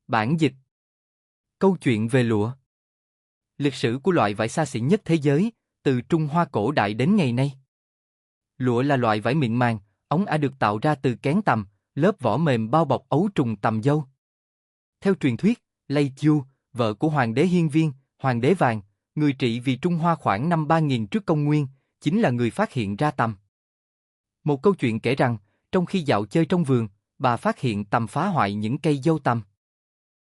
Bản dịch. Câu chuyện về lụa. Lịch sử của loại vải xa xỉ nhất thế giới, từ Trung Hoa cổ đại đến ngày nay. Lụa là loại vải mịn màng, ống ả được tạo ra từ kén tằm, lớp vỏ mềm bao bọc ấu trùng tằm dâu. Theo truyền thuyết, Lây Chu, vợ của Hoàng đế Hiên Viên, Hoàng đế Vàng, người trị vì Trung Hoa khoảng năm 3000 trước công nguyên, chính là người phát hiện ra tằm. Một câu chuyện kể rằng, trong khi dạo chơi trong vườn, bà phát hiện tằm phá hoại những cây dâu tằm.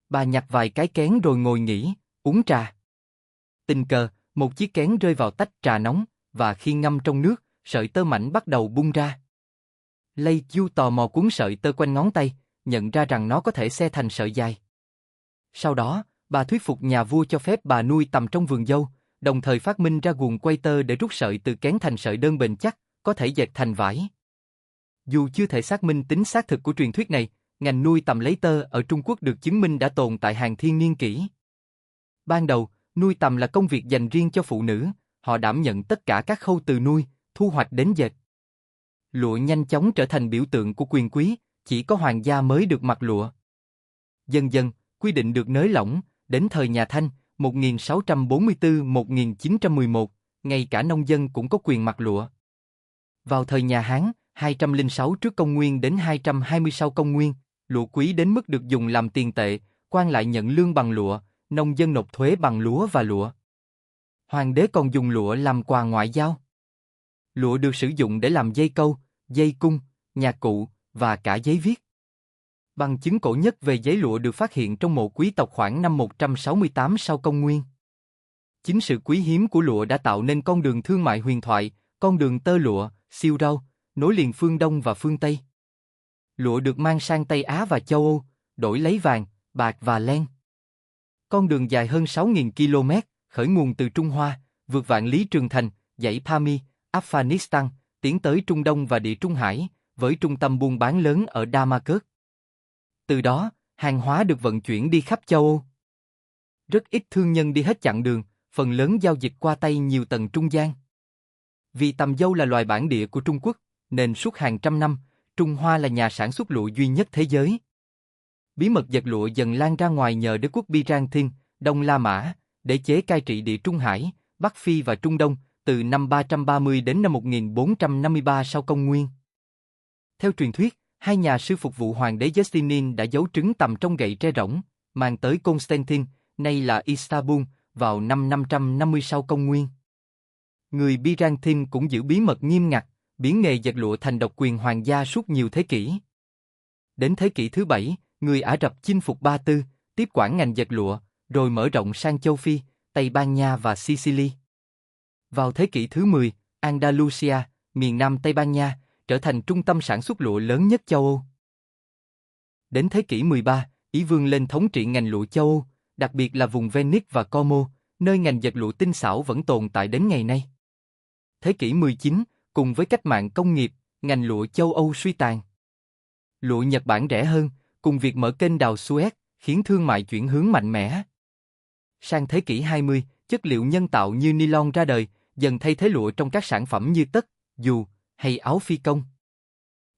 Bà nhặt vài cái kén rồi ngồi nghỉ, uống trà. Tình cờ, một chiếc kén rơi vào tách trà nóng, và khi ngâm trong nước, sợi tơ mảnh bắt đầu bung ra. Lây Chu tò mò cuốn sợi tơ quanh ngón tay, nhận ra rằng nó có thể xe thành sợi dài. Sau đó, bà thuyết phục nhà vua cho phép bà nuôi tằm trong vườn dâu, đồng thời phát minh ra guồng quay tơ để rút sợi từ kén thành sợi đơn bền chắc, có thể dệt thành vải. Dù chưa thể xác minh tính xác thực của truyền thuyết này, ngành nuôi tằm lấy tơ ở Trung Quốc được chứng minh đã tồn tại hàng thiên niên kỷ. Ban đầu, nuôi tằm là công việc dành riêng cho phụ nữ, họ đảm nhận tất cả các khâu từ nuôi, thu hoạch đến dệt. Lụa nhanh chóng trở thành biểu tượng của quyền quý, chỉ có hoàng gia mới được mặc lụa. Dần dần, quy định được nới lỏng, đến thời nhà Thanh, 1644-1911, ngay cả nông dân cũng có quyền mặc lụa. Vào thời nhà Hán, 206 trước công nguyên đến 220 sau công nguyên, lụa quý đến mức được dùng làm tiền tệ, quan lại nhận lương bằng lụa, nông dân nộp thuế bằng lúa và lụa. Hoàng đế còn dùng lụa làm quà ngoại giao. Lụa được sử dụng để làm dây câu, dây cung, nhạc cụ và cả giấy viết. Bằng chứng cổ nhất về giấy lụa được phát hiện trong mộ quý tộc khoảng năm 168 sau công nguyên. Chính sự quý hiếm của lụa đã tạo nên con đường thương mại huyền thoại, con đường tơ lụa, siêu rau, nối liền phương Đông và phương Tây. Lụa được mang sang Tây Á và châu Âu, đổi lấy vàng, bạc và len. Con đường dài hơn 6.000 km, khởi nguồn từ Trung Hoa, vượt vạn lý trường thành, dãy Pami, Afghanistan, tiến tới Trung Đông và Địa Trung Hải, với trung tâm buôn bán lớn ở Damascus. Từ đó, hàng hóa được vận chuyển đi khắp châu Âu. Rất ít thương nhân đi hết chặng đường, phần lớn giao dịch qua tay nhiều tầng trung gian. Vì tằm dâu là loài bản địa của Trung Quốc, nên suốt hàng trăm năm, Trung Hoa là nhà sản xuất lụa duy nhất thế giới. Bí mật dệt lụa dần lan ra ngoài nhờ đế quốc Byzantine, Đông La Mã, đế chế cai trị Địa Trung Hải, Bắc Phi và Trung Đông, từ năm 330 đến năm 1453 sau công nguyên. Theo truyền thuyết, hai nhà sư phục vụ hoàng đế Justinian đã giấu trứng tằm trong gậy tre rỗng, mang tới Constantine, nay là Istanbul, vào năm 550 sau công nguyên. Người Byzantine cũng giữ bí mật nghiêm ngặt, biến nghề dệt lụa thành độc quyền hoàng gia suốt nhiều thế kỷ. Đến thế kỷ thứ 7, người Ả Rập chinh phục Ba Tư, tiếp quản ngành dệt lụa, rồi mở rộng sang châu Phi, Tây Ban Nha và Sicily. Vào thế kỷ thứ 10, Andalusia, miền Nam Tây Ban Nha, trở thành trung tâm sản xuất lụa lớn nhất châu Âu. Đến thế kỷ 13, Ý vươn lên thống trị ngành lụa châu Âu, đặc biệt là vùng Venice và Como, nơi ngành dệt lụa tinh xảo vẫn tồn tại đến ngày nay. Thế kỷ 19, cùng với cách mạng công nghiệp, ngành lụa châu Âu suy tàn. Lụa Nhật Bản rẻ hơn, cùng việc mở kênh đào Suez, khiến thương mại chuyển hướng mạnh mẽ. Sang thế kỷ 20, chất liệu nhân tạo như nylon ra đời, dần thay thế lụa trong các sản phẩm như tất, dù hay áo phi công.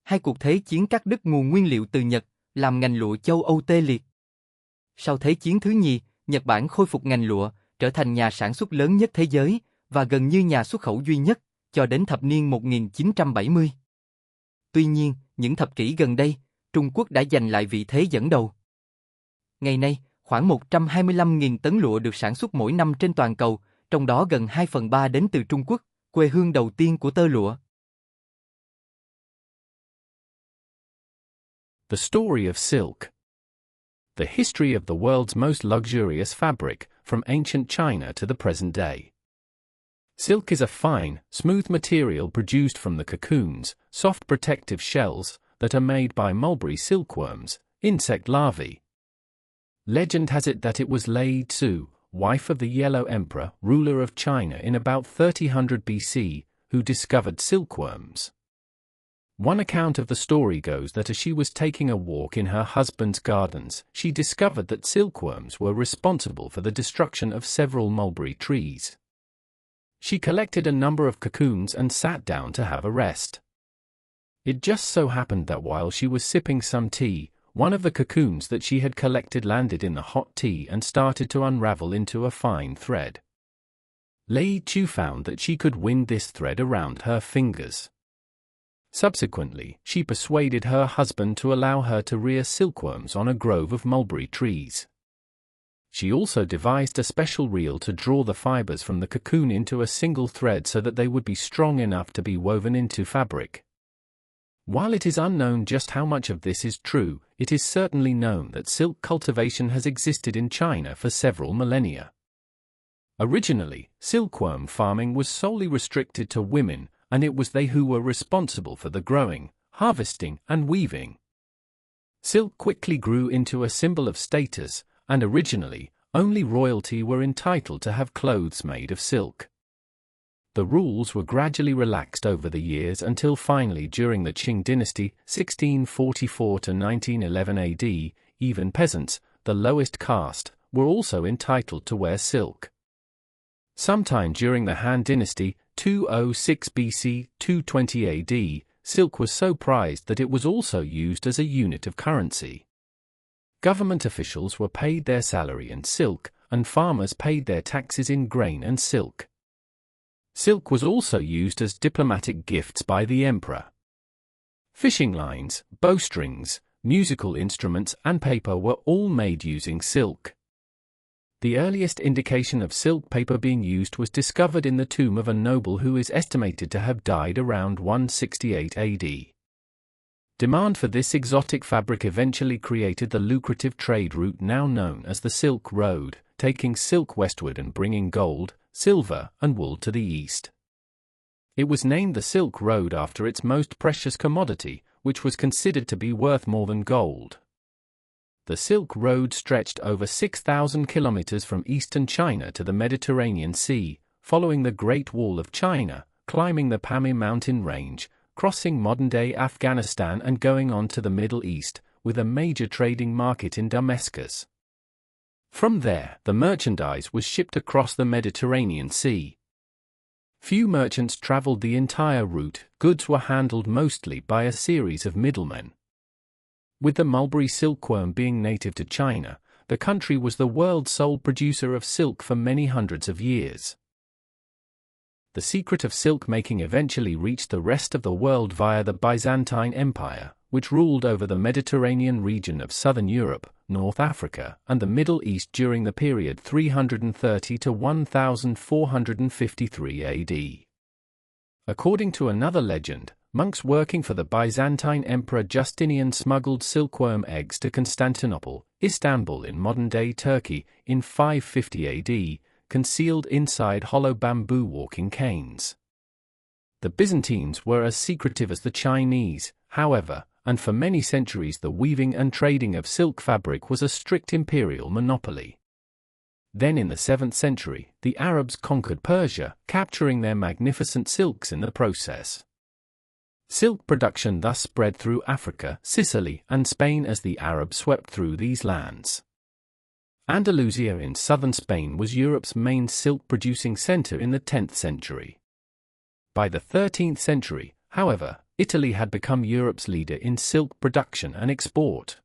Hai cuộc thế chiến cắt đứt nguồn nguyên liệu từ Nhật, làm ngành lụa châu Âu tê liệt. Sau Thế chiến thứ nhì, Nhật Bản khôi phục ngành lụa, trở thành nhà sản xuất lớn nhất thế giới, và gần như nhà xuất khẩu duy nhất, cho đến thập niên 1970. Tuy nhiên, những thập kỷ gần đây, Trung Quốc đã giành lại vị thế dẫn đầu. Ngày nay, khoảng 125.000 tấn lụa được sản xuất mỗi năm trên toàn cầu, trong đó gần 2/3 đến từ Trung Quốc, quê hương đầu tiên của tơ lụa. The story of silk. The history of the world's most luxurious fabric, from ancient China to the present day. Silk is a fine, smooth material produced from the cocoons, soft protective shells, that are made by mulberry silkworms, insect larvae. Legend has it that it was Lei Tzu, wife of the Yellow Emperor, ruler of China in about 3000 BC, who discovered silkworms. One account of the story goes that as she was taking a walk in her husband's gardens, she discovered that silkworms were responsible for the destruction of several mulberry trees. She collected a number of cocoons and sat down to have a rest. It just so happened that while she was sipping some tea, one of the cocoons that she had collected landed in the hot tea and started to unravel into a fine thread. Lei Chu found that she could wind this thread around her fingers. Subsequently, she persuaded her husband to allow her to rear silkworms on a grove of mulberry trees. She also devised a special reel to draw the fibers from the cocoon into a single thread so that they would be strong enough to be woven into fabric. While it is unknown just how much of this is true, it is certainly known that silk cultivation has existed in China for several millennia. Originally, silkworm farming was solely restricted to women, and it was they who were responsible for the growing, harvesting, and weaving. Silk quickly grew into a symbol of status, and originally, only royalty were entitled to have clothes made of silk. The rules were gradually relaxed over the years until finally during the Qing dynasty, 1644 to 1911 AD, even peasants, the lowest caste, were also entitled to wear silk. Sometime during the Han dynasty, 206 BC, 220 AD, silk was so prized that it was also used as a unit of currency. Government officials were paid their salary in silk, and farmers paid their taxes in grain and silk. Silk was also used as diplomatic gifts by the emperor. Fishing lines, bowstrings, musical instruments, and paper were all made using silk. The earliest indication of silk paper being used was discovered in the tomb of a noble who is estimated to have died around 168 AD. Demand for this exotic fabric eventually created the lucrative trade route now known as the Silk Road, taking silk westward and bringing gold, silver, and wool to the east. It was named the Silk Road after its most precious commodity, which was considered to be worth more than gold. The Silk Road stretched over 6,000 kilometers from eastern China to the Mediterranean Sea, following the Great Wall of China, climbing the Pamir mountain range, crossing modern-day Afghanistan and going on to the Middle East, with a major trading market in Damascus. From there, the merchandise was shipped across the Mediterranean Sea. Few merchants traveled the entire route, goods were handled mostly by a series of middlemen. With the mulberry silkworm being native to China, the country was the world's sole producer of silk for many hundreds of years. The secret of silk making eventually reached the rest of the world via the Byzantine Empire, which ruled over the Mediterranean region of southern Europe, North Africa, and the Middle East during the period 330 to 1453 AD. According to another legend, monks working for the Byzantine Emperor Justinian smuggled silkworm eggs to Constantinople, Istanbul in modern-day Turkey, in 550 AD, concealed inside hollow bamboo walking canes. The Byzantines were as secretive as the Chinese, however, and for many centuries the weaving and trading of silk fabric was a strict imperial monopoly. Then in the 7th century, the Arabs conquered Persia, capturing their magnificent silks in the process. Silk production thus spread through Africa, Sicily, and Spain as the Arabs swept through these lands. Andalusia in southern Spain was Europe's main silk-producing center in the 10th century. By the 13th century, however, Italy had become Europe's leader in silk production and export.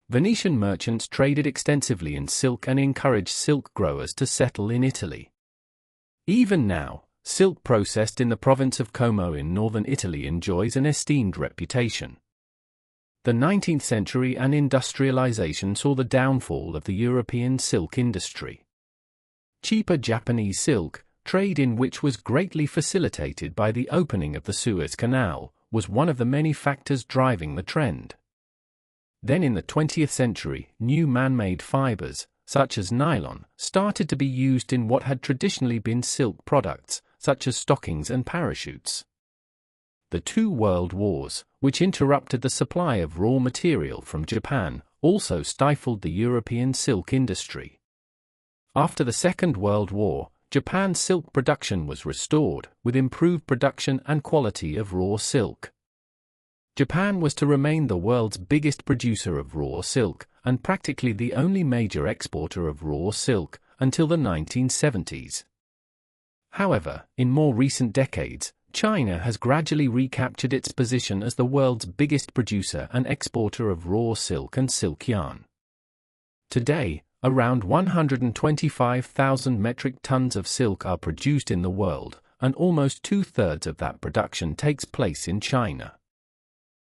Venetian merchants traded extensively in silk and encouraged silk growers to settle in Italy. Even now, silk processed in the province of Como in northern Italy enjoys an esteemed reputation. The 19th century and industrialization saw the downfall of the European silk industry. Cheaper Japanese silk, trade in which was greatly facilitated by the opening of the Suez Canal, was one of the many factors driving the trend. Then in the 20th century, new man-made fibers, such as nylon, started to be used in what had traditionally been silk products, such as stockings and parachutes. The two world wars, which interrupted the supply of raw material from Japan, also stifled the European silk industry. After the Second World War, Japan's silk production was restored, with improved production and quality of raw silk. Japan was to remain the world's biggest producer of raw silk, and practically the only major exporter of raw silk, until the 1970s. However, in more recent decades, China has gradually recaptured its position as the world's biggest producer and exporter of raw silk and silk yarn. Today, around 125,000 metric tons of silk are produced in the world, and almost two-thirds of that production takes place in China.